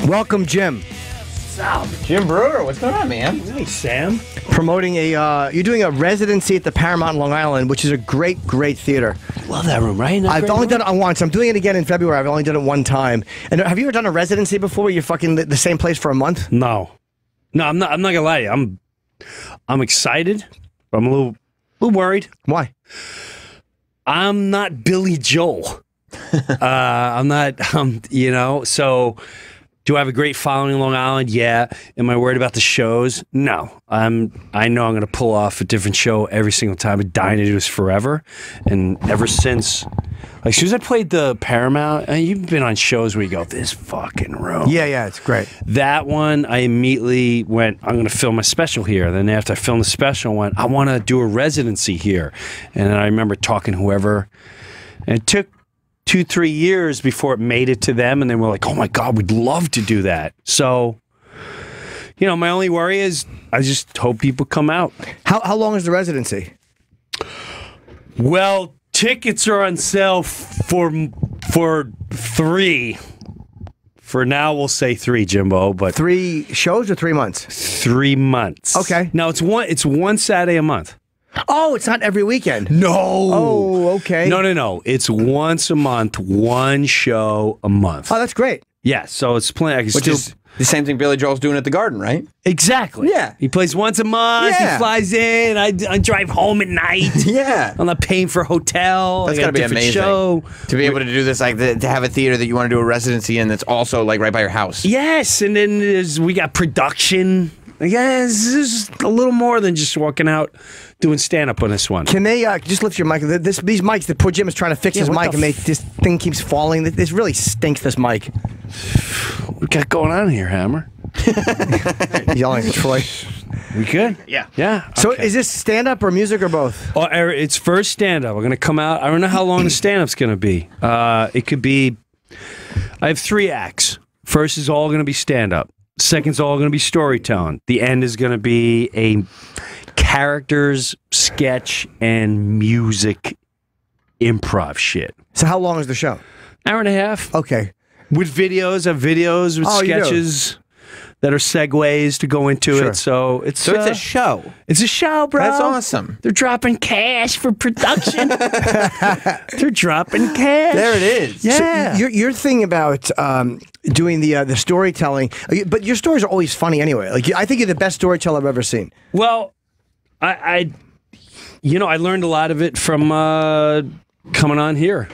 Welcome, Jim. Jim Breuer, what's going on, man? Hey, Sam. Promoting you're doing a residency at the Paramount in Long Island, which is a great, great theater. Love that room, right? I've only done it once. I'm doing it again in February. I've only done it one time. And have you ever done a residency before where you're fucking the same place for a month? No, I'm not gonna lie to you. I'm excited. But I'm a little worried. Why? I'm not Billy Joel. I'm not. So. Do I have a great following in Long Island? Yeah. Am I worried about the shows? No. I know I'm going to pull off a different show every single time. I'm dying to do this forever. And ever since, as soon as I played the Paramount, you've been on shows where you go, this fucking room. Yeah, it's great. That one, I immediately went, I'm going to film a special here. Then after I filmed the special, I went, I want to do a residency here. And then I remember talking to whoever, and it took 2-3 years before it made it to them, and then we're like, oh my God, we'd love to do that. So, my only worry is I just hope people come out. How long is the residency? Well, tickets are on sale for 3. For now, we'll say 3, Jimbo. But 3 shows or 3 months? 3 months. Okay. Now it's one Saturday a month. Oh, it's not every weekend. No. Oh, okay. No. It's once a month, one show a month. Oh, that's great. Yeah, so it's playing. Which is the same thing Billy Joel's doing at the Garden, right? Exactly. Yeah. He plays once a month. Yeah. He flies in. I drive home at night. Yeah. I'm not paying for a hotel. That's got gotta a be different amazing. show. To be able to do this, to have a theater that you want to do a residency in that's also like right by your house. Yes, and then we got production. Yes, this is a little more than just walking out doing stand-up on this one. Can they just lift your mic? These mics, the poor Jim is trying to fix his mic, and this thing keeps falling. This really stinks, this mic. What we got going on here, Hammer? Yelling at Troy. We good? Yeah. Yeah. So okay. is this stand-up or music or both? Oh, it's first stand-up. We're going to come out. I don't know how long the stand-up's going to be. It could be... I have 3 acts. First is all going to be stand-up. Second's all going to be storytelling. The end is going to be a characters, sketch, and music improv shit. So how long is the show? Hour and a half. Okay. With videos. I have videos with sketches that are segues to go into it. So it's a show. It's a show, bro. That's awesome. They're dropping cash for production. They're dropping cash. There it is. Yeah. So your thing about doing the storytelling, but your stories are always funny anyway. Like I think you're the best storyteller I've ever seen. Well, I learned a lot of it from coming on here.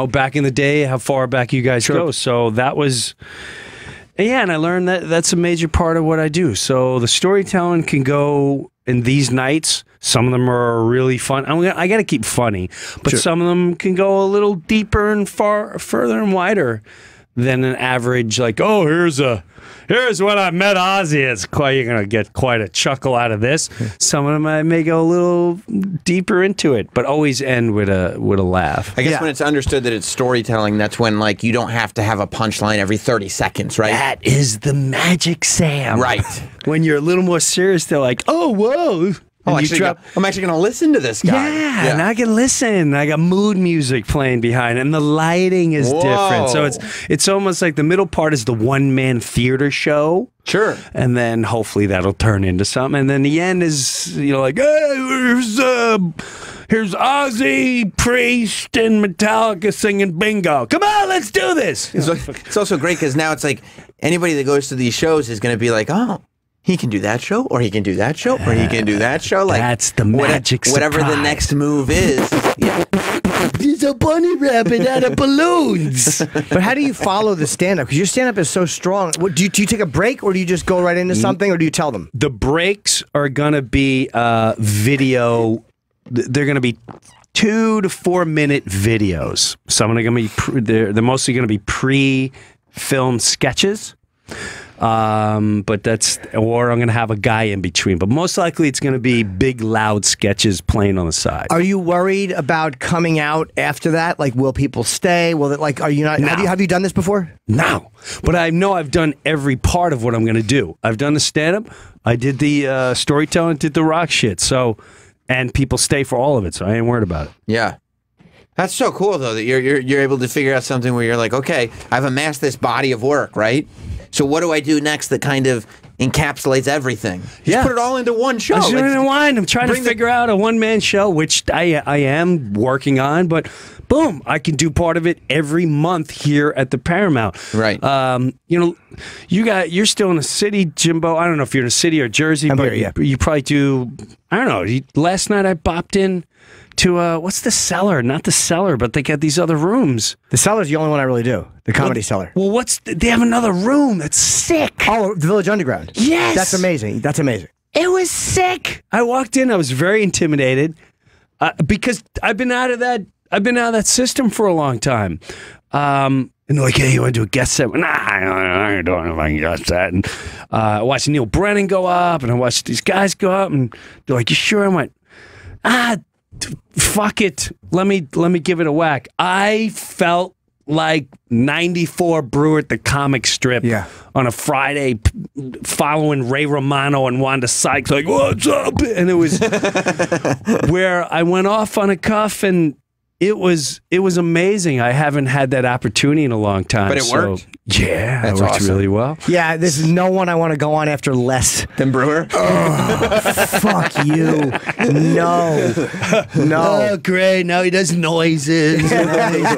Back in the day, how far back you guys go. So that was... Yeah, and I learned that that's a major part of what I do. So the storytelling can go in these nights. Some of them are really fun. I got to keep funny, but some of them can go a little deeper and further and wider than an average. Like, oh, here's when I met Ozzy. You're gonna get quite a chuckle out of this. Some of them I may go a little deeper into it, but always end with a laugh. I guess when it's understood that it's storytelling, that's when you don't have to have a punchline every 30 seconds, right? That is the magic, Sam. Right. When you're a little more serious, they're like, oh, whoa. I'm actually going to listen to this guy. Yeah, and I can listen. I got mood music playing behind, and the lighting is different. So it's almost like the middle part is the one-man theater show. Sure. And then hopefully that'll turn into something. And then the end is, like, hey, here's Ozzy, Priest, and Metallica singing bingo. Come on, let's do this. It's also great because now it's like anybody that goes to these shows is going to be like, oh, he can do that show, or he can do that show, or he can do that show. Like that's the magic whatever the next move is. Yeah. There's a bunny rabbit out of balloons. But how do you follow the stand-up? Because your stand-up is so strong. Do you take a break, or do you just go right into something, or do you tell them? The breaks are going to be video. They're going to be 2 to 4 minute videos. Some are going to be they're mostly going to be pre-filmed sketches. But or I'm going to have a guy in between. But most likely it's going to be big, loud sketches playing on the side. Are you worried about coming out after that? Like, will people stay? Will it, are you not? No. Have you done this before? No. But I know I've done every part of what I'm going to do. I've done the stand-up. I did the storytelling, did the rock shit. So, and people stay for all of it. So I ain't worried about it. Yeah. That's so cool, though, that you're able to figure out something where you're like, okay, I've amassed this body of work, right? So what do I do next that kind of encapsulates everything? Just put it all into one show. I'm trying to figure out a one-man show, which I am working on, but boom, I can do part of it every month here at the Paramount. Right. You're still in the city, Jimbo. I don't know if you're in the city or Jersey, I'm but here, yeah. you probably do. I don't know. Last night I bopped in to what's the Cellar? Not the Cellar, but they got these other rooms. The Cellar's the only one I really do. The Comedy Cellar. Well, they have another room that's sick. Oh, the Village Underground. Yes. That's amazing. That's amazing. It was sick. I walked in. I was very intimidated because I've been out of that system for a long time. And they're like, "Hey, you want to do a guest set?" Nah, I don't know if I can guest that. And I watched Neil Brennan go up, and I watched these guys go up, and they're like, "You sure?" I went, fuck it. Let me give it a whack. I felt like 94 Breuer at the comic strip on a Friday following Ray Romano and Wanda Sykes like, "What's up?" And it was where I went off on a cuff, and it was amazing. I haven't had that opportunity in a long time. But it worked. Yeah, That's it worked awesome. really well. Yeah, there's no one I want to go on after less Than Breuer? Fuck you. No. Oh, great. Now he does noises. He's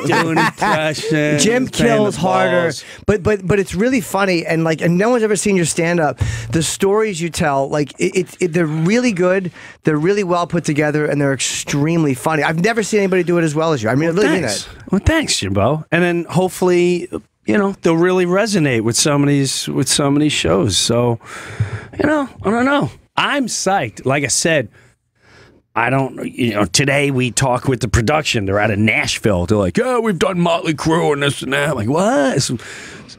doing impressions. Jim kills harder, balls. but it's really funny, and no one's ever seen your stand up. The stories you tell, they're really good, they're really well put together, and they're extremely funny. I've never seen anybody do it as well as you. I mean, I really mean that. Well, thanks, Jimbo. And then hopefully, they'll really resonate with some of these shows. So, I don't know. I'm psyched. Like I said, today we talk with the production. They're out of Nashville. They're like, "Yeah, we've done Motley Crue and this and that." I'm like, what?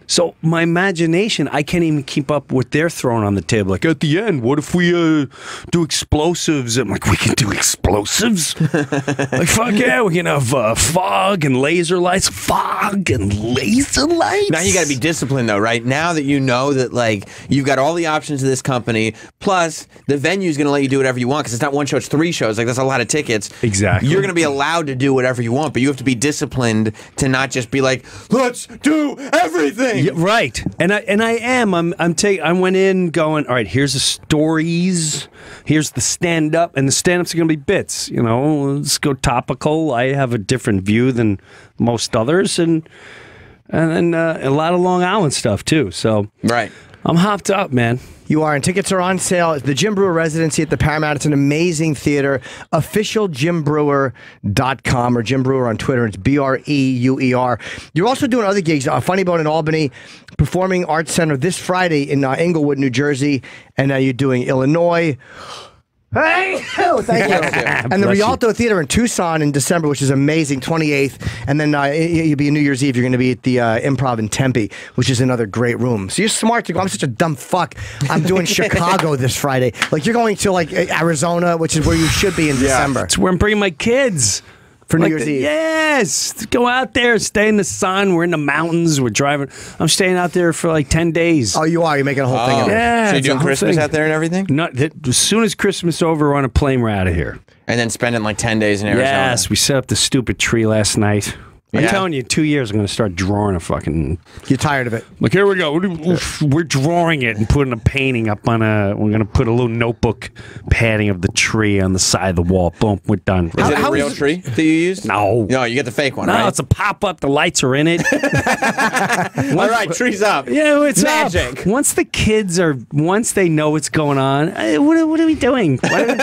So my imagination, I can't even keep up what they're throwing on the table. Like, at the end, what if we do explosives? I'm like, we can do explosives? Like, fuck yeah, we can have fog and laser lights. Fog and laser lights? Now you got to be disciplined, though, right? Now that you know that, you've got all the options of this company, plus the venue's going to let you do whatever you want, because it's not one show, it's 3 shows. That's a lot of tickets. Exactly. You're going to be allowed to do whatever you want, but you have to be disciplined to not just be like, "Let's do everything." Yeah, right, and I am. I went in going, all right. Here's the stories. Here's the stand up, and the stand ups are going to be bits. Let's go topical. I have a different view than most others, and then a lot of Long Island stuff too. So right, I'm hopped up, man. You are, and tickets are on sale. It's the Jim Breuer residency at the Paramount. It's an amazing theater. OfficialJimBreuer.com or Jim Breuer on Twitter. It's BREUER. You're also doing other gigs. Funny Bone in Albany, Performing Arts Center this Friday in Englewood, New Jersey, and now you're doing Illinois. Hey! Oh, thank you. And the Bless Rialto Theater in Tucson in December, which is amazing, 28th. And then you'll be New Year's Eve. You're going to be at the Improv in Tempe, which is another great room. So you're smart to go. I'm such a dumb fuck. I'm doing Chicago this Friday. You're going to Arizona, which is where you should be in December. It's where I'm bringing my kids. For New Year's Eve. Yes. Go out there, stay in the sun. We're in the mountains. We're driving. I'm staying out there for 10 days. Oh, you are? You're making a whole thing of it. Yeah. So you're it's a doing whole Christmas thing. out there and everything? As soon as Christmas is over, we're on a plane, we're out of here. And then spending 10 days in Arizona? Yes. We set up the stupid tree last night. I'm Yeah. telling you, 2 years, I'm going to start drawing a fucking... You're tired of it. Here we go. We're drawing it and putting a painting up on we're going to put a little notebook padding of the tree on the side of the wall. Boom, we're done. Is it a real tree that you use? No. No, you get the fake one, No, right? it's a pop-up. The lights are in it. All right, tree's up. Yeah, it's magic. up. Once they know what's going on, what are we doing? Why do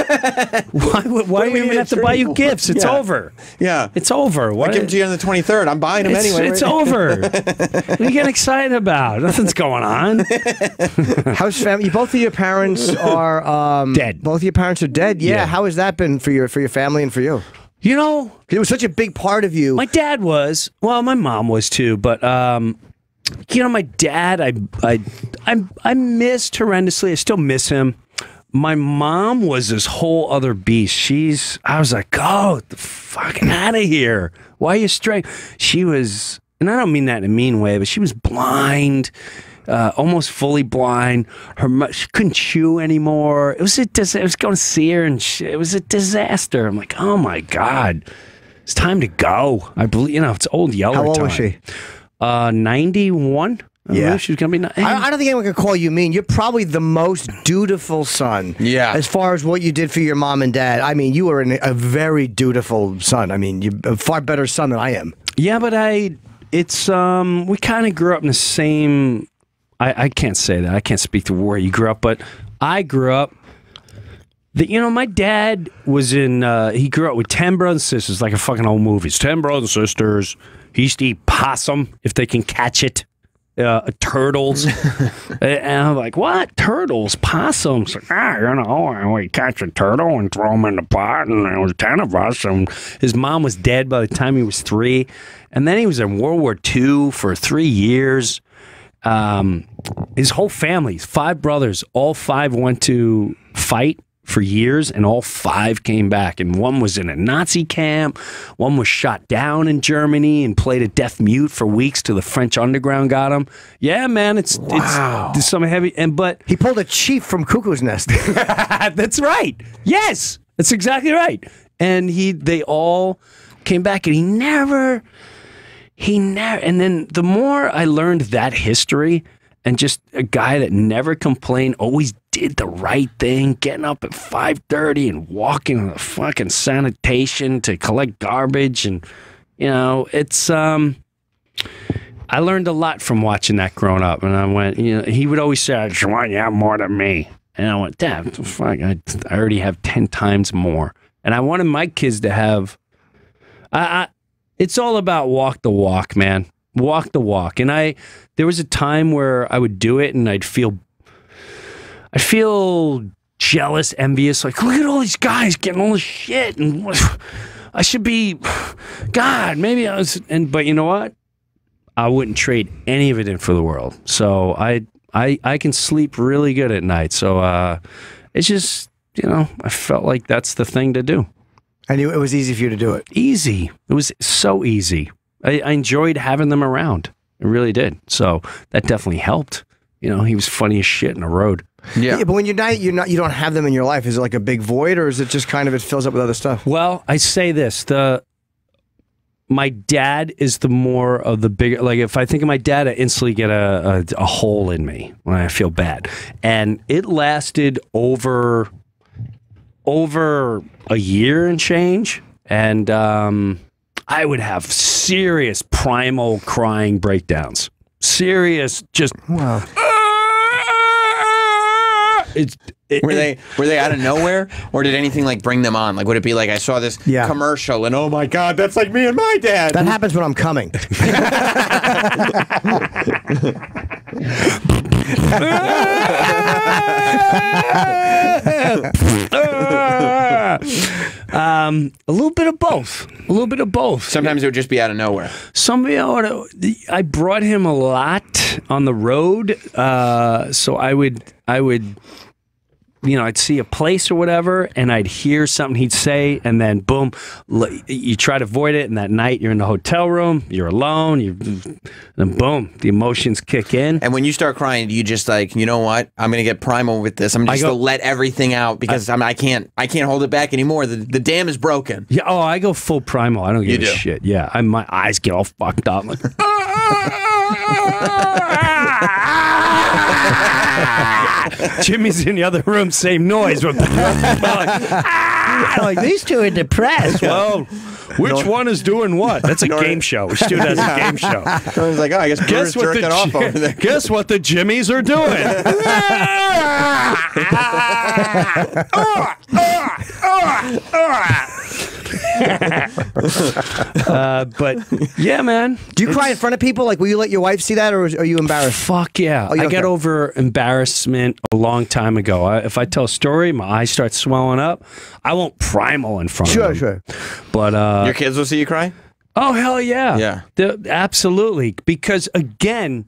we even have to buy you gifts? It's over. Yeah. It's over. I give them to you on the 23rd. I'm buying them anyway. It's over. What are you getting excited about? Nothing's going on. How's family? Both of your parents are Dead. Both of your parents are dead. Yeah. Yeah. How has that been for your family and for you? It was such a big part of you. My dad was. Well, my mom was too. But my dad, I missed horrendously. I still miss him. My mom was this whole other beast. I was like, go the fuck out of here. Why are you straight? She was, and I don't mean that in a mean way, but she was blind, almost fully blind. She couldn't chew anymore. I was going to see her, and it was a disaster. I'm like, oh my God, it's time to go. I believe, it's old yeller time. How old was she? 91. I knew she was gonna be nice. I don't think anyone can call you mean. You're probably the most dutiful son. Yeah. As far as what you did for your mom and dad, I mean, you were a very dutiful son. I mean, you're a far better son than I am. Yeah, but we kind of grew up in the same. I can't say that. I can't speak to where you grew up, but I grew up. My dad was he grew up with 10 brothers and sisters, like a fucking old movie. It's 10 brothers and sisters. He used to eat possum if they can catch it. Turtles. And I'm like, what? Turtles? Possums? Like, we catch a turtle and throw him in the pot, and there was 10 of us. And his mom was dead by the time he was 3. And then he was in World War II for 3 years. His whole family, 5 brothers, all 5 went to fight for years, and all 5 came back. And one was in a Nazi camp, one was shot down in Germany and played a deaf mute for weeks till the French underground got him. Yeah, man, it's some heavy. But he pulled a chief from Cuckoo's Nest. That's right. Yes, that's exactly right. And they all came back, and he never. And then the more I learned that history, and just a guy that never complained, always did the right thing, getting up at 5:30 and walking on the fucking sanitation to collect garbage. And, it's, I learned a lot from watching that growing up. And I went, he would always say, I just want you to have more than me. And I went, Dad, fuck, I already have 10 times more. And I wanted my kids to have, it's all about walk the walk, man. Walk the walk. And there was a time where I would do it and I'd feel jealous, envious, like, look at all these guys getting all this shit, and I should be, God, maybe I was, but you know what? I wouldn't trade any of it in for the world. So I can sleep really good at night. So it's just, I felt like that's the thing to do. I knew it was easy for you to do it. Easy. It was so easy. I enjoyed having them around. I really did. So that definitely helped. He was funny as shit in the road. Yeah, but when you don't have them in your life. Is it like a big void, or is it just kind of it fills up with other stuff? Well, I say this: my dad is the more of the bigger. Like if I think of my dad, I instantly get a hole in me when I feel bad, and it lasted over a year and change, and I would have serious primal crying breakdowns. Serious, just wow. Were they out of nowhere, or did anything like bring them on? Like, would it be like I saw this commercial and oh my God, that's like me and my dad? That happens when I'm coming. A little bit of both. A little bit of both. Sometimes it would just be out of nowhere. I brought him a lot on the road, so I would. I'd see a place or whatever, and I'd hear something he'd say, and then boom, you try to avoid it, and that night you're in the hotel room, you're alone, and boom, the emotions kick in. And when you start crying, do you just like, you know what? I'm gonna get primal with this. I'm just gonna let everything out because I can't hold it back anymore. The dam is broken. Yeah. Oh, I go full primal. I don't give a shit. Yeah. My eyes get all fucked up. Like, Jimmy's in the other room, same noise. Like, these two are depressed. Well, which one is doing what? That's a game show. Stu does a game show. He's like, oh, I guess Breuer's jerking off over there. Guess what the Jimmys are doing? But yeah, man. Do you cry in front of people? Like, will you let your wife see that, or are you embarrassed? Fuck yeah. I got over embarrassment a long time ago. If I tell a story, my eyes start swelling up. I won't primal in front of them. Sure. But your kids will see you cry? Oh, hell yeah. Yeah. Absolutely. Because again,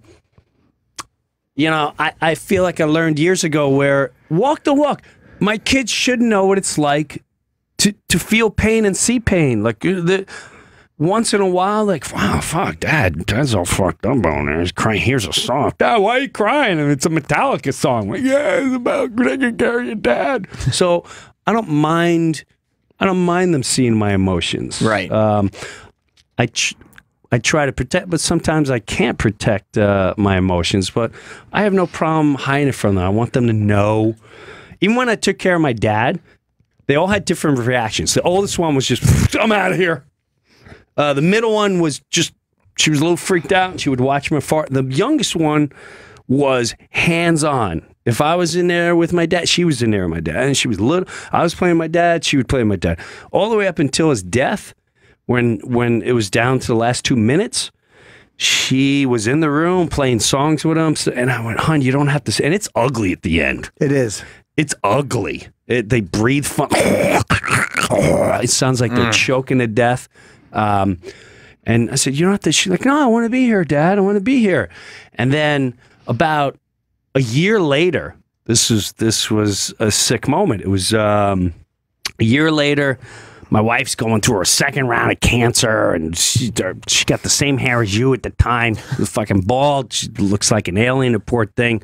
I feel like I learned years ago where walk the walk. My kids should know what it's like to feel pain and see pain. Like once in a while, like, wow, fuck, Dad's all fucked up on there. He's crying. Here's a song. Dad, why are you crying? And it's a Metallica song. Like, yeah, it's about taking care of your dad. So I don't mind them seeing my emotions. Right. I try to protect, but sometimes I can't protect my emotions. But I have no problem hiding it from them. I want them to know. Even when I took care of my dad, they all had different reactions. The oldest one was just, I'm out of here. The middle one was just, she was a little freaked out and she would watch me fart. The youngest one was hands-on. If I was in there with my dad, she was in there with my dad. And she was little. I was playing with my dad, she would play with my dad. All the way up until his death, when it was down to the last 2 minutes, she was in the room playing songs with him. And I went, hon, you don't have to say. And it's ugly at the end. It is. It's ugly. They breathe fun. It sounds like they're choking to death. And I said, you don't have to. She's like, no, I want to be here, Dad. I want to be here. And then about a year later, this was a sick moment. It was a year later. My wife's going through her second round of cancer, and she got the same hair as you at the time. Fucking bald. She looks like an alien, the poor thing.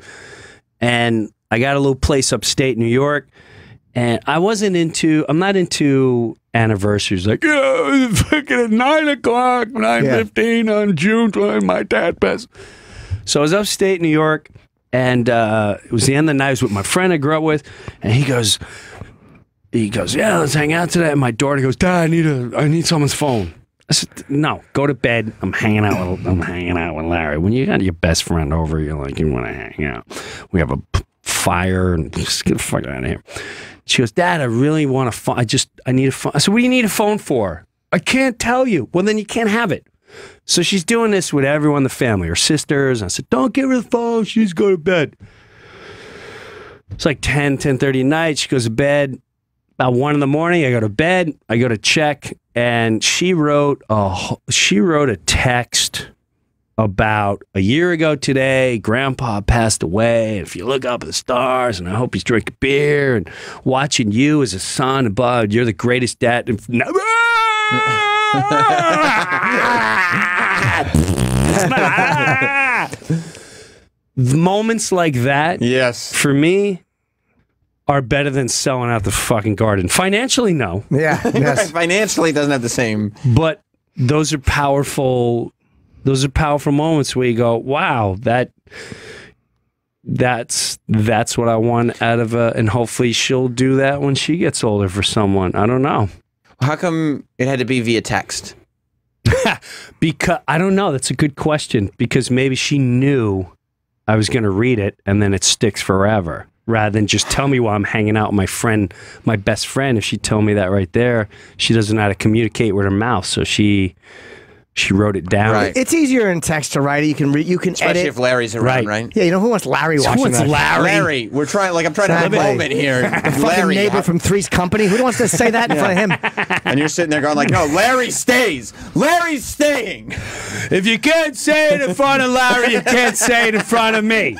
And I got a little place upstate New York, and I'm not into anniversaries. Like, yeah, fucking at 9 o'clock, 9:15 on June 20, my dad passed. So I was upstate New York, and it was the end of the night. I was with my friend I grew up with, and he goes, yeah, let's hang out today. And my daughter goes, Dad, I need someone's phone. I said, no, go to bed. I'm hanging out with Larry. When you got your best friend over, you're like, you want to hang out. We have a fire, and just get the fuck out of here. She goes, Dad, I really want a phone. I need a phone. I said, what do you need a phone for? I can't tell you. Well, then you can't have it. So she's doing this with everyone in the family, her sisters. And I said, don't give her the phone. She needs to go to bed. It's like 10:30 at night. She goes to bed. About 1 in the morning, I go to bed. I go to check, and she wrote a text about a year ago today. Grandpa passed away. If you look up at the stars, and I hope he's drinking beer and watching you as a son, and blah, you're the greatest dad. Moments like that, yes, for me, are better than selling out the fucking garden. Financially, no. Yeah, yes. Right, financially, it doesn't have the same. But those are powerful. Those are powerful moments where you go, "Wow, that's what I want out of a." And hopefully, she'll do that when she gets older for someone. I don't know. How come it had to be via text? Because I don't know. That's a good question. Because maybe she knew I was going to read it, and then it sticks forever. Rather than just tell me while I'm hanging out with my friend, my best friend. If she told me that right there, she doesn't know how to communicate with her mouth, so she wrote it down. Right. It's easier in text to write it. You can Especially edit. if Larry's around, right? Yeah, you know who wants Larry watching wants that? Larry, I'm trying to have a moment here. The fucking Larry, neighbor from Three's Company. Who wants to say that in front of him? and you're sitting there going like, no, Larry stays. Larry's staying. If you can't say it in front of Larry, you can't say it in front of me.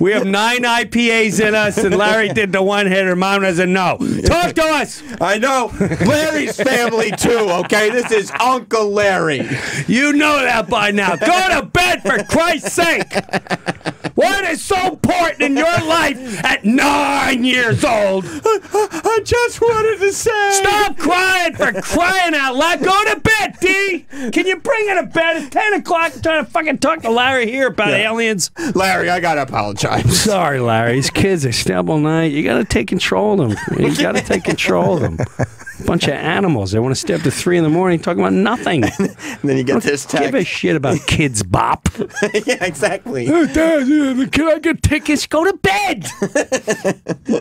We have 9 IPAs in us, and Larry did the one-hitter. Mom doesn't know. Talk to us. I know. Larry's family too, okay? This is Uncle Larry. You know that by now. Go to bed, for Christ's sake. What is so important in your life at 9 years old? I just wanted to say. Stop crying, for crying out loud. Go to bed, D. Can you bring her to bed? It's 10 o'clock. I'm trying to fucking talk to Larry here about aliens. Larry, I gotta apologize. Sorry, Larry. These kids, they stay up all night. You gotta take control of them. You gotta take control of them. Bunch of animals. They want to stay up to 3 in the morning talking about nothing. And then you get this text. Give a shit about Kids Bop. Yeah, exactly. Hey, Dad, can I get tickets? Go to bed.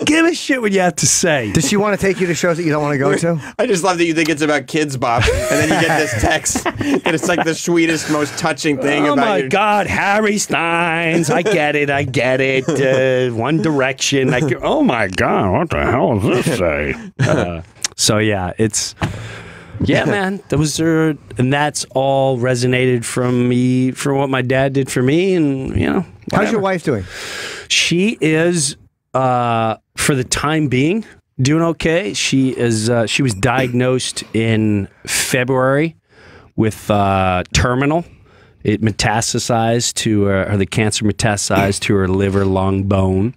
Give a shit what you have to say. Does she want to take you to shows that you don't want to go to? I just love that you think it's about Kids Bop, and then you get this text, and it's like the sweetest, most touching thing Oh about my your... God, Harry Styles. I get it. One Direction. Oh my God, what the hell does this say? So yeah, man, and that's all resonated from me, from what my dad did for me, and whatever. How's your wife doing? She is, for the time being, doing okay. She was diagnosed in February with terminal. It metastasized to her, the cancer metastasized to her liver, lung, bone.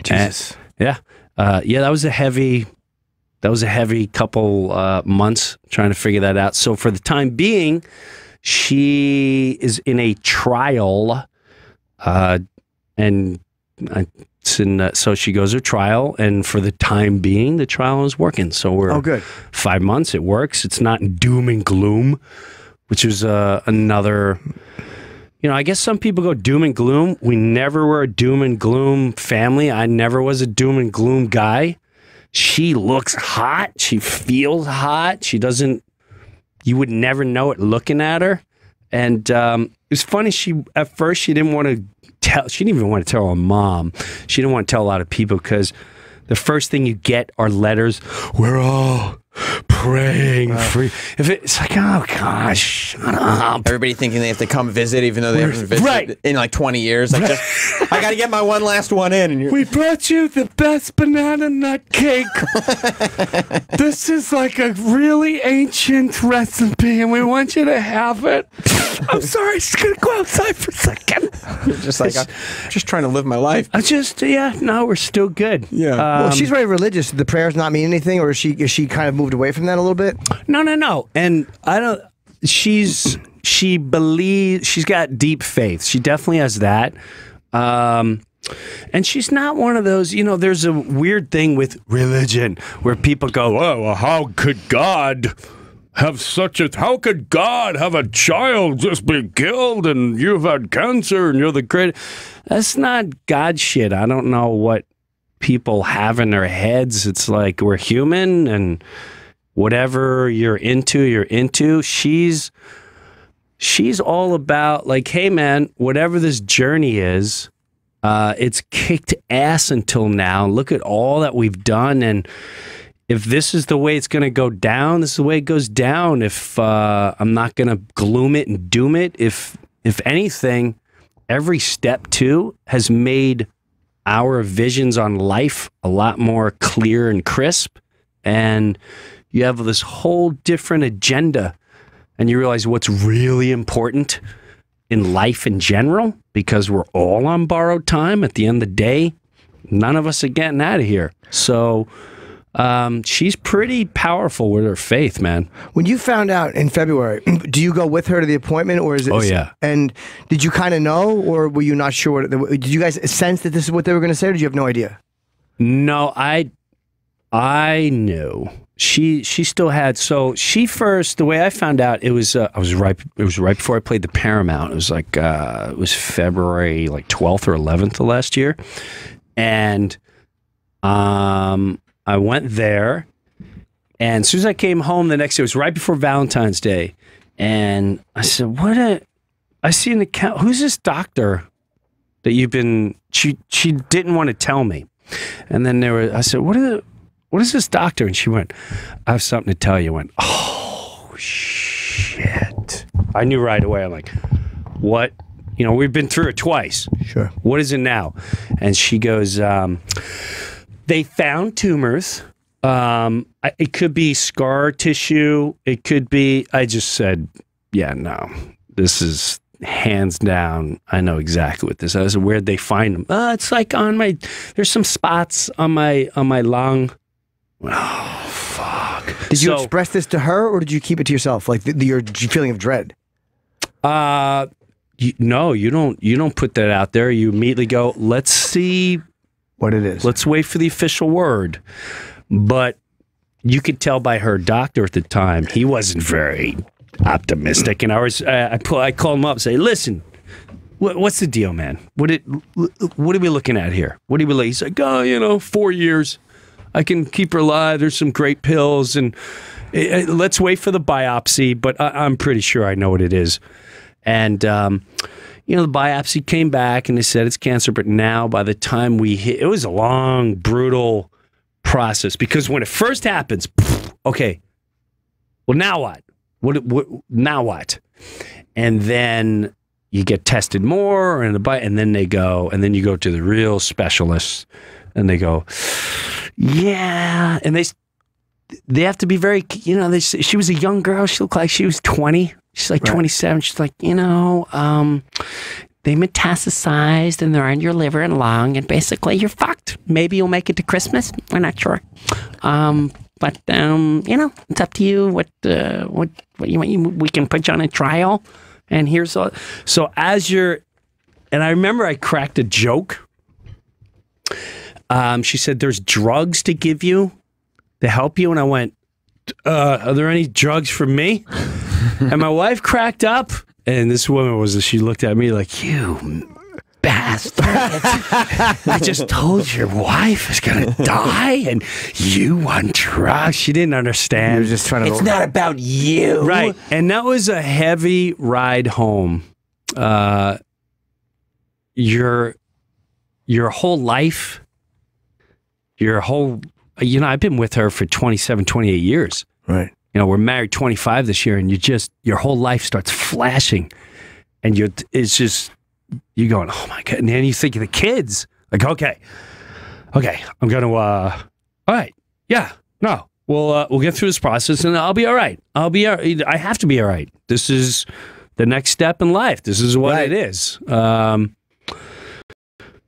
Jesus. And, that was a heavy couple months trying to figure that out. So for the time being, She is in a trial, and so she goes to trial, and for the time being, the trial is working. So we're good. 5 months. It works. It's not doom and gloom, which is another. I guess some people go doom and gloom. We never were a doom and gloom family. I never was a doom and gloom guy. She looks hot. She feels hot. She doesn't. You would never know it looking at her. And it was funny. At first she didn't want to tell. She didn't even want to tell her mom. She didn't want to tell a lot of people because the first thing you get are letters. We're all praying for you. If it's like, oh gosh, shut up. Everybody thinking they have to come visit, even though they haven't visited in like 20 years. Like, I got to get my one last one in. And we brought you the best banana nut cake. This is like a really ancient recipe, and we want you to have it. I'm sorry, just gonna go outside for a second. You're just like, I'm just trying to live my life. No, we're still good. Yeah. Well, she's very religious. Do the prayers not mean anything, or is she kind of moved away from that a little bit? No. And I don't. She believes, she's got deep faith. She definitely has that. And she's not one of those, there's a weird thing with religion where people go, oh, well, how could God have how could God have a child just be killed and you've had cancer and you're the great? That's not God shit. I don't know what people have in their heads. It's like we're human and whatever you're into. She's all about like, hey man, whatever this journey is, it's kicked ass until now. Look at all that we've done, and if this is the way it's going to go down, this is the way it goes down. If I'm not going to gloom it and doom it, if anything, every step too has made our visions on life a lot more clear and crisp, and you have this whole different agenda, and you realize what's really important in life in general, because we're all on borrowed time. At the end of the day, none of us are getting out of here. So she's pretty powerful with her faith, man. When you found out in February, do you go with her to the appointment, or is it? Oh yeah. And did you kind of know, or were you not sure? Did you guys sense that this is what they were going to say, or did you have no idea? No, I knew. She still had. So she first. The way I found out, it was right before I played the Paramount. It was like it was February like 12th or 11th of last year, and I went there, and as soon as I came home the next day, it was right before Valentine's Day, and I said, I see an account. Who's this doctor that you've been? She didn't want to tell me, and then I said, what is this doctor? And she went, I have something to tell you. I went, oh, shit. I knew right away. I'm like, what? We've been through it twice. Sure. What is it now? And she goes, they found tumors. It could be scar tissue. It could be, I just said, yeah, no, this is hands down. I know exactly what this is. I said, where'd they find them? It's like there's some spots on my lung. Oh, fuck. Did you express this to her, or did you keep it to yourself? Like your feeling of dread? No, you don't put that out there. You immediately go, let's see what it is. Let's wait for the official word. But you could tell by her doctor at the time, he wasn't very optimistic. And I called him up and say, listen, what's the deal, man? What are we looking at here? He's like, 4 years. I can keep her alive. There's some great pills, and let's wait for the biopsy. But I'm pretty sure I know what it is. And the biopsy came back, and they said it's cancer. But now, by the time it was a long, brutal process, because when it first happens, okay, well, now what? Now what? And then you get tested more, and then you go to the real specialists, and they go, yeah, and they have to be very, she was a young girl. She looked like she was 20. She's like 27. She's like, they metastasized and they're in your liver and lung, and basically you're fucked. Maybe you'll make it to Christmas. We're not sure. but you know, it's up to you. What you want? We can put you on a trial, and here's all. So as you're, and I remember I cracked a joke. She said, "There's drugs to give you to help you," and I went, "Are there any drugs for me?" And my wife cracked up, and this woman she looked at me like, "You bastard. I just told your wife is going to die and you want drugs." She didn't understand. You're just trying to... It's not about you. Right. And that was a heavy ride home. Your whole life, you know, I've been with her for 27, 28 years. Right. You know, we're married 25 this year, and your whole life starts flashing, and it's just, you're going, oh my God. And then you think of the kids, like, okay, I'm going to, all right, yeah, no, we'll get through this process, and I'll be all right. I have to be all right. This is the next step in life. This is what it is.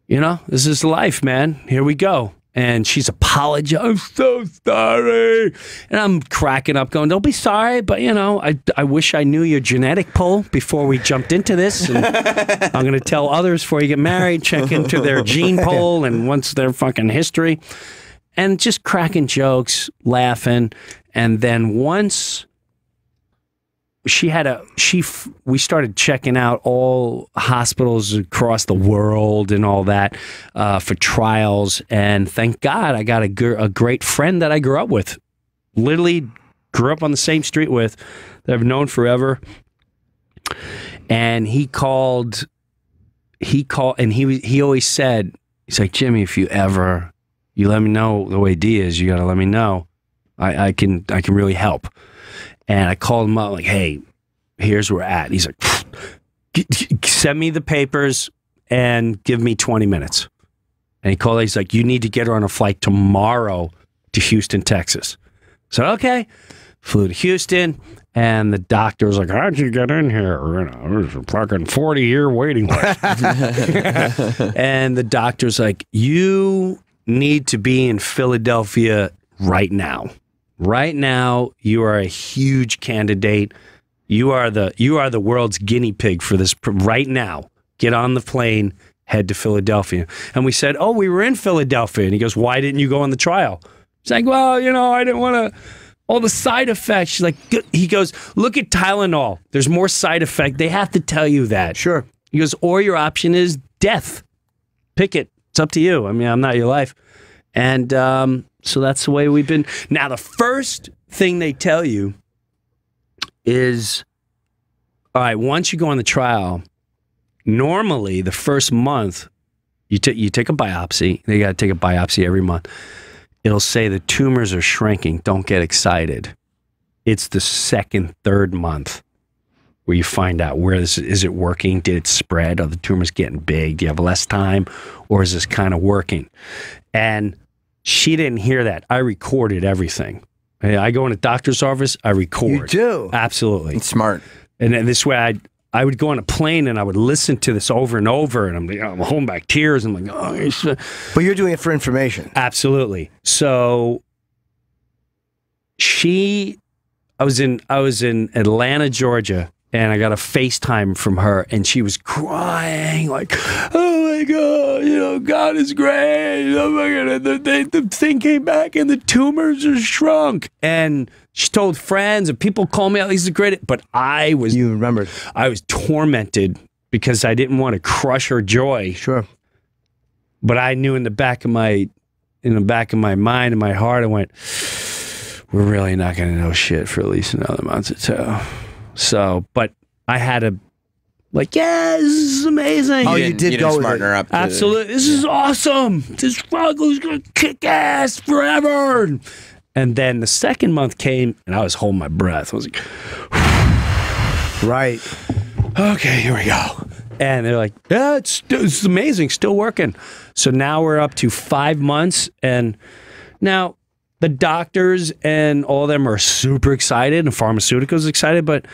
You know, this is life, man. Here we go. And she's apologizing. I'm so sorry. And I'm cracking up going, don't be sorry, but, you know, I wish I knew your genetic pool before we jumped into this. And I'm going to tell others before you get married, check into their gene pool and once their fucking history. And just cracking jokes, laughing. And then once we started checking out all hospitals across the world and all that for trials, and thank God I got a great friend that I grew up with, literally grew up on the same street with, that I've known forever. And he called, and he always said, he's like, Jimmy, if you let me know the way D is, you got to let me know. I can really help. And I called him up like, hey, here's where we're at. He's like, send me the papers and give me 20 minutes. And he called, he's like, you need to get her on a flight tomorrow to Houston, Texas. So, okay. Flew to Houston, and the doctor was like, how'd you get in here? You know, there's a fucking 40-year waiting list. And the doctor's like, you need to be in Philadelphia right now. Right now, you are a huge candidate. You are the world's guinea pig for this right now. Get on the plane, head to Philadelphia. And we said, oh, we were in Philadelphia. And he goes, why didn't you go on the trial? He's like, well, you know, I didn't want to, all the side effects. She's like, he goes, look at Tylenol. There's more side effect. They have to tell you that. Sure. He goes, or your option is death. Pick it. It's up to you. I mean, I'm not your life. And so that's the way we've been. Now, the first thing they tell you is, all right, once you go on the trial, normally the first month, you take a biopsy. They got to take a biopsy every month. It'll say the tumors are shrinking. Don't get excited. It's the second, third month where you find out where this is it working? Did it spread? Are the tumors getting big? Do you have less time? Or is this kind of working? And she didn't hear that. I recorded everything. I go in a doctor's office, I record. You do? Absolutely. It's smart. And then this way I would go on a plane and I would listen to this over and over, and I'm holding back tears. I'm like, oh. But you're doing it for information. Absolutely. So I was in Atlanta, Georgia, and I got a FaceTime from her, and she was crying like, oh my God, you know, God is great. Oh my God, the thing came back and the tumors are shrunk. And she told friends and people called me out, these are great. But you remembered. I was tormented because I didn't want to crush her joy. Sure. But I knew in the back of my mind and my heart, I went, we're really not going to know shit for at least another month or two. So, but I had to, like, yeah, this is amazing. Oh, you did go smarten her up. Absolutely. This is awesome. This drug is going to kick ass forever. And then the second month came, and I was holding my breath. I was like, right. Okay, here we go. And they're like, yeah, it's amazing. Still working. So now we're up to 5 months. And now the doctors and all of them are super excited, and pharmaceuticals excited. But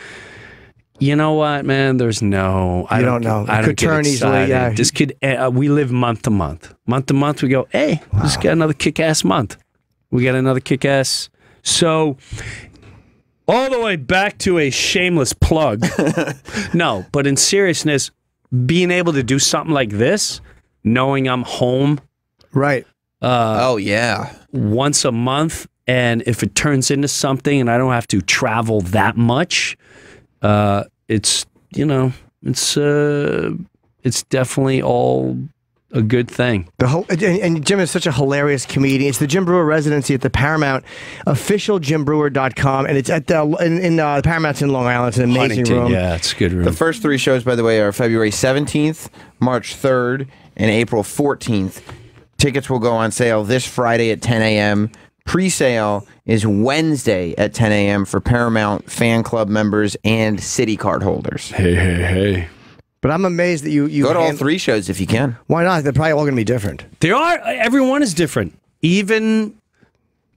you know what, man? There's no... I don't know. It could turn easily, yeah. This could... we live month to month. Month to month, we go, hey, let's get another kick-ass month. We got another kick-ass So, all the way back to a shameless plug. No, but in seriousness, being able to do something like this, knowing I'm home Right. Oh yeah. once a month, and if it turns into something and I don't have to travel that much, it's, you know, it's definitely all a good thing. And Jim is such a hilarious comedian. It's the Jim Breuer residency at the Paramount, officialJimBreuer.com, and it's at the Paramount's in Long Island. It's an amazing Huntington, room. yeah, it's a good room. The first 3 shows, by the way, are February 17th, March 3rd, and April 14th. Tickets will go on sale this Friday at 10 a.m. Pre-sale is Wednesday at 10 a.m. for Paramount fan club members and City card holders. Hey. But I'm amazed that you Go to all 3 shows if you can. Why not? They're probably all going to be different. They are. Everyone is different. Even,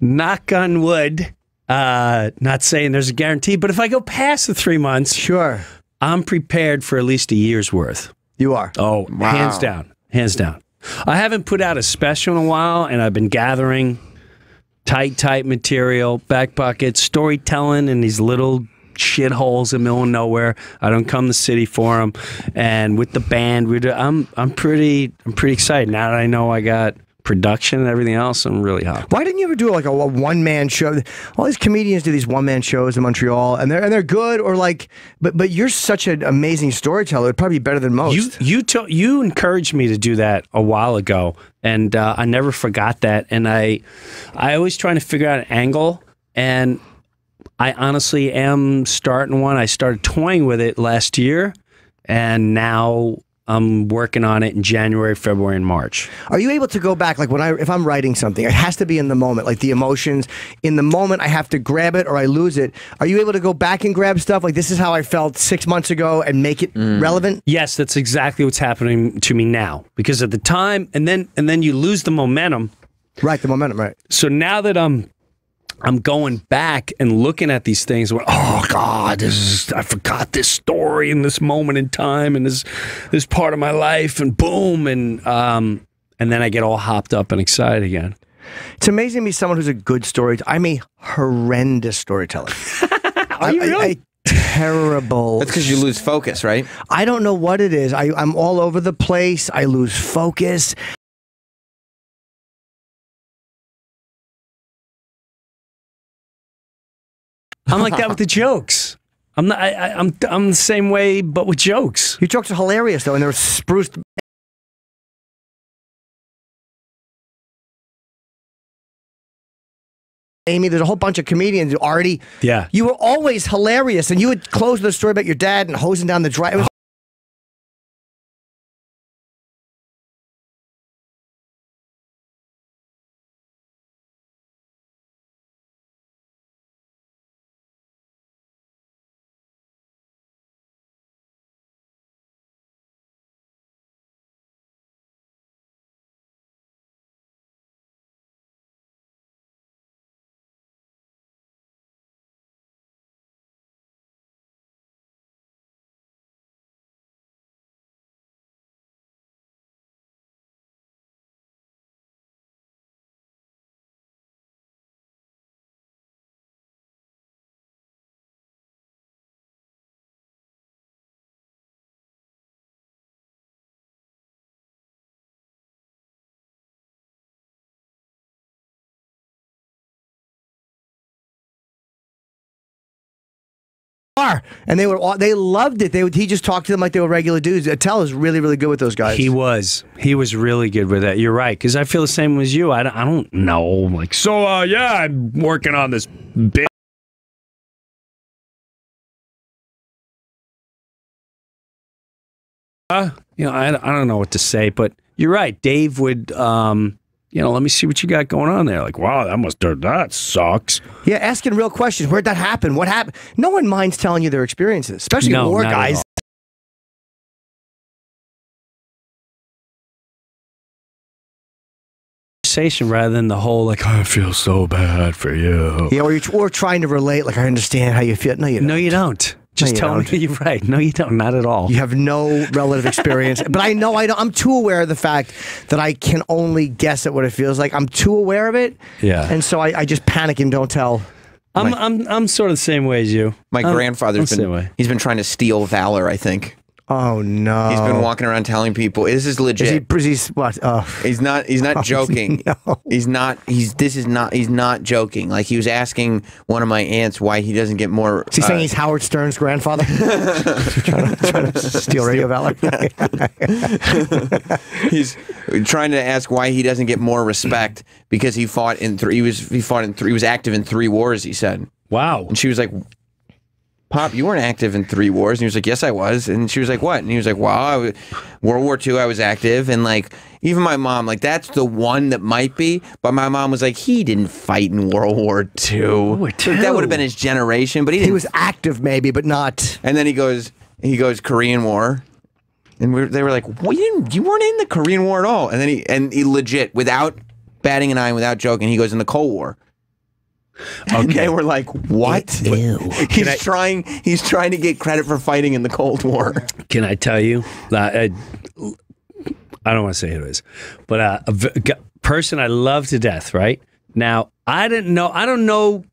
knock on wood, not saying there's a guarantee, but if I go past the 3 months, Sure. I'm prepared for at least a year's worth. You are. Oh, Wow. hands down. Hands down. I haven't put out a special in a while, and I've been gathering tight material, back pocket, storytelling in these little shitholes in the middle of nowhere. I don't come to the city for them. And with the band, I'm pretty excited now that I know I got production and everything else. I'm really hot. Why didn't you ever do like a one-man show? All these comedians do these one-man shows in Montreal, and they're good. Or like, but you're such an amazing storyteller. It'd probably be better than most. You encouraged me to do that a while ago, and I never forgot that. And I always trying to figure out an angle, and I honestly am starting one. I started toying with it last year, and now I'm working on it in January, February, and March. Are you able to go back, like if I'm writing something, it has to be in the moment, like the emotions. In the moment, I have to grab it or I lose it. Are you able to go back and grab stuff like this is how I felt 6 months ago and make it relevant? Yes, that's exactly what's happening to me now. Because at the time, and then you lose the momentum. Right, the momentum, right. So now that I'm going back and looking at these things, going, oh God, I forgot this story in this moment in time, and this part of my life, and boom, and then I get all hopped up and excited again. It's amazing to me someone who's a good storyteller. I'm a horrendous storyteller. Are you really? Terrible. That's because you lose focus, right? I don't know what it is. I'm all over the place. I lose focus. I'm like that with the jokes. I'm not. I'm the same way, but with jokes. Your jokes are hilarious though, and they're spruced. Amy, there's a whole bunch of comedians who already. Yeah. You were always hilarious, and you would close with a story about your dad and hosing down the drive. And they loved it. He just talked to them like they were regular dudes. Attell is really, really good with those guys. He was really good with that. You're right, because I feel the same as you. I don't know. Like, so yeah, I'm working on this bit. You know, I don't know what to say, but you're right. Dave would, let me see what you got going on there. Like, wow, that sucks. Yeah, asking real questions. Where'd that happen? What happened? No one minds telling you their experiences, especially war guys. Conversation rather than the whole, like, I feel so bad for you. Yeah, or trying to relate, like, I understand how you feel. No, you don't. No, you don't. Just No, you tell me don't. you're right. No, you don't. Not at all. You have no relative experience. But I know I don't. I'm too aware of the fact that I can only guess at what it feels like. I'm too aware of it. Yeah. And so I just panic and don't tell. I'm sort of the same way as you. My grandfather's I'm the same way. he's been trying to steal valor, I think. Oh no. He's been walking around telling people this is legit. He's what? Oh. He's not joking. no. He's not joking. Like, he was asking one of my aunts why he doesn't get more. Is he saying he's Howard Stern's grandfather? trying to steal radio valor? He's trying to ask why he doesn't get more respect because he fought in three. He was active in 3 wars. He said. Wow. And she was like, Pop, you weren't active in 3 wars. And he was like, yes, I was. And she was like, what? And he was like, well, World War II, I was active. And like, even my mom, like, that's the one that might be. But my mom was like, he didn't fight in World War II. War II. That would have been his generation. But he didn't. He was active, maybe, but not. And then he goes, Korean War. And they were like, well, you weren't in the Korean War at all. And then he legit, without batting an eye, without joking, he goes in the Cold War. And they were like, what? Ew. He's trying to get credit for fighting in the Cold War. Can I tell you? I don't want to say who it is, but a person I love to death, right? Now, I don't know.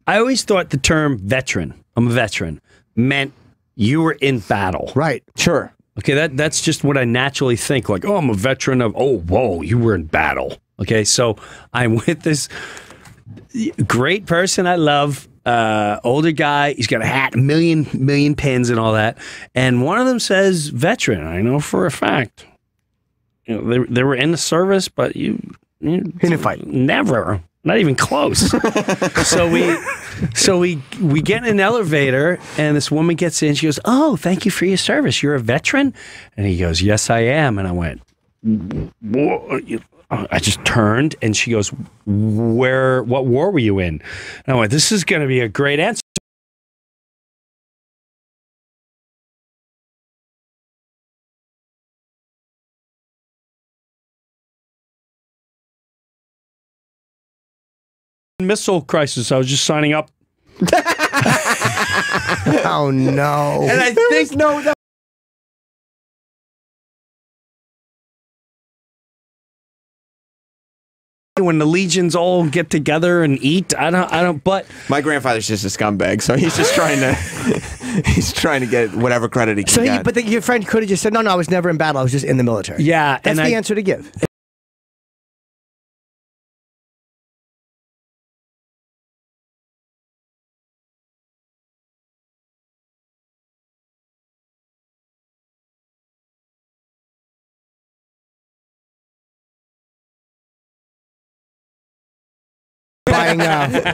I always thought the term veteran, I'm a veteran, meant you were in battle. Right. Sure. Okay, that's just what I naturally think. Like, oh, I'm a veteran of, oh, whoa, you were in battle. Okay, so I'm with this great person I love, older guy. He's got a hat, a million pins and all that. And one of them says veteran. I know for a fact. You know, they were in the service, but you He didn't fight. never, not even close. so we get in an elevator, and this woman gets in. She goes, "Oh, thank you for your service. You're a veteran?" And he goes, "Yes, I am." And I went, I just turned, and she goes, what war were you in? And I went, this is going to be a great answer. Missile crisis. I was just signing up. Oh no. And I think When the legions all get together and eat, I don't. But my grandfather's just a scumbag, so he's just trying to get whatever credit he can get. But your friend could have just said, no, I was never in battle. I was just in the military. yeah, That's and the answer to give.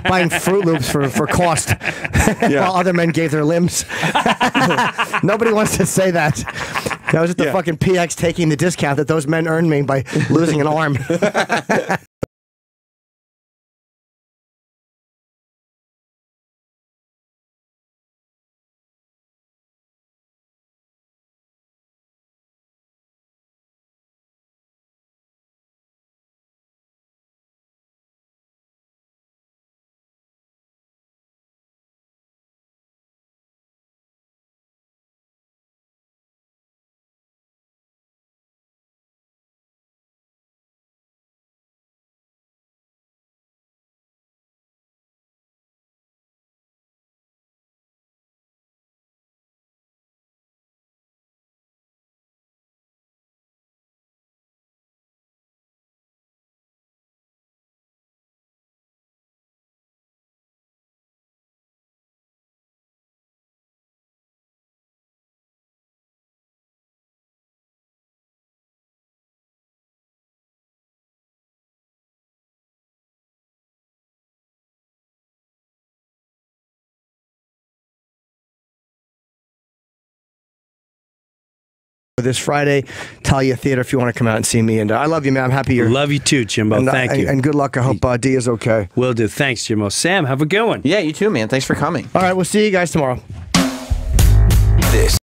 Buying Fruit Loops for cost, while other men gave their limbs. Nobody wants to say that. That was just the fucking PX taking the discount that those men earned me by losing an arm. This Friday, Talia Theater, if you want to come out and see me. And I love you, man. I'm happy you're... love you too, Jimbo. And, Thank you. And good luck. I hope D is okay. Will do. Thanks, Jimbo. Sam, have a good one. Yeah, you too, man. Thanks for coming. All right, we'll see you guys tomorrow. This